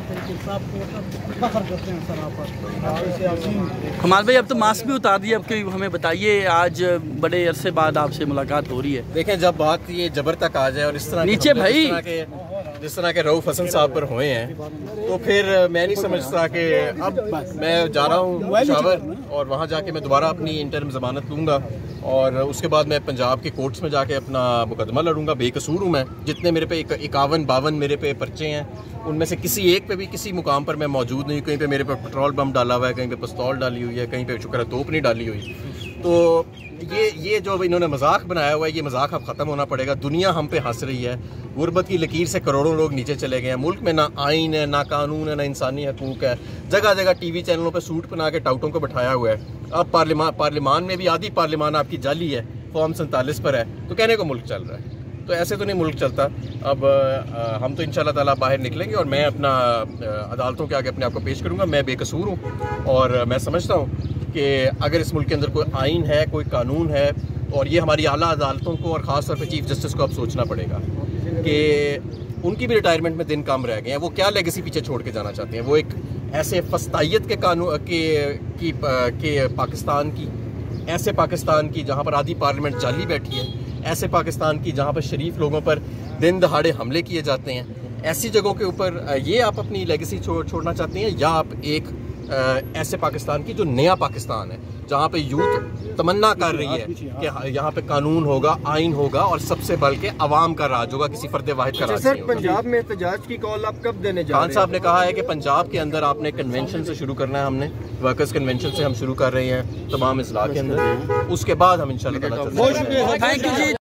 तरीके से आपको फख्र करते हैं सर आप। कमाल भाई अब तो मास्क भी उतार दिए, अब कि हमें बताइए, आज बड़े अरसे बाद आपसे मुलाकात हो रही है। देखें, जब बात ये जबर तक आ जाए और इस तरह नीचे भाई जिस तरह के रऊफ हसन साहब पर हुए हैं, तो फिर मैं नहीं समझता कि अब मैं जा रहा हूँ पेशावर और वहाँ जाके मैं दोबारा अपनी इंटरम जमानत लूँगा और उसके बाद मैं पंजाब के कोर्ट्स में जाके अपना मुकदमा लड़ूंगा। बेकसूर हूँ मैं, जितने मेरे पे 51-52 मेरे पे पर्चे हैं, उनमें से किसी एक पे भी किसी मुकाम पर मैं मौजूद नहीं। कहीं पे मेरे पे पेट्रोल बम डाला हुआ है, कहीं पे पिस्तौल डाली हुई है, कहीं पे शुक्र है तोप नहीं डाली हुई। तो ये जो इन्होंने मजाक बनाया हुआ है, ये मजाक अब ख़त्म होना पड़ेगा। दुनिया हम पे हंस रही है, गुर्बत की लकीर से करोड़ों लोग नीचे चले गए हैं। मुल्क में ना आइन है, ना कानून है, ना इंसानी हकूक़ है। जगह जगह टीवी चैनलों पे सूट पहना के टाउटों को बैठाया हुआ है। अब पार्लियामान में भी आधी पार्लियामान आपकी जाली है, फॉर्म 47 पर है, तो कहने को मुल्क चल रहा है। तो ऐसे तो नहीं मुल्क चलता। अब हम तो इंशाल्लाह ताला बाहर निकलेंगे और मैं अपना अदालतों के आगे अपने आप को पेश करूँगा। मैं बेकसूर हूँ और मैं समझता हूँ कि अगर इस मुल्क के अंदर कोई आइन है, कोई कानून है, और ये हमारी आला अदालतों को और ख़ास तौर पर चीफ जस्टिस को अब सोचना पड़ेगा कि उनकी भी रिटायरमेंट में दिन कम रह गए हैं। वो क्या लेगेसी पीछे छोड़ के जाना चाहते हैं? वो एक ऐसे फस्तायत के कानून के पाकिस्तान की, ऐसे पाकिस्तान की जहाँ पर आधी पार्लियामेंट जाली बैठी है, ऐसे पाकिस्तान की जहाँ पर शरीफ लोगों पर दिन दहाड़े हमले किए जाते हैं, ऐसी जगहों के ऊपर ये आप अपनी लेगेसी छोड़ना चाहते हैं, या आप एक ऐसे पाकिस्तान की जो नया पाकिस्तान है, जहाँ पे यूथ तमन्ना कर रही है कि यहाँ पे कानून होगा, आइन होगा और सबसे बढ़ के अवाम का राज होगा, किसी फर्द वाहिद का राज नहीं होगा। पंजाब में एहतजाज की कॉल आप कब देने जा रहे हैं? खान साहब ने कहा है कि पंजाब के अंदर आपने कन्वेंशन से शुरू करना है। हमने वर्कर्स कन्वेंशन से हम शुरू कर रहे हैं तमाम इजला के अंदर, उसके बाद हम इंशाल्लाह ताला चलते हैं।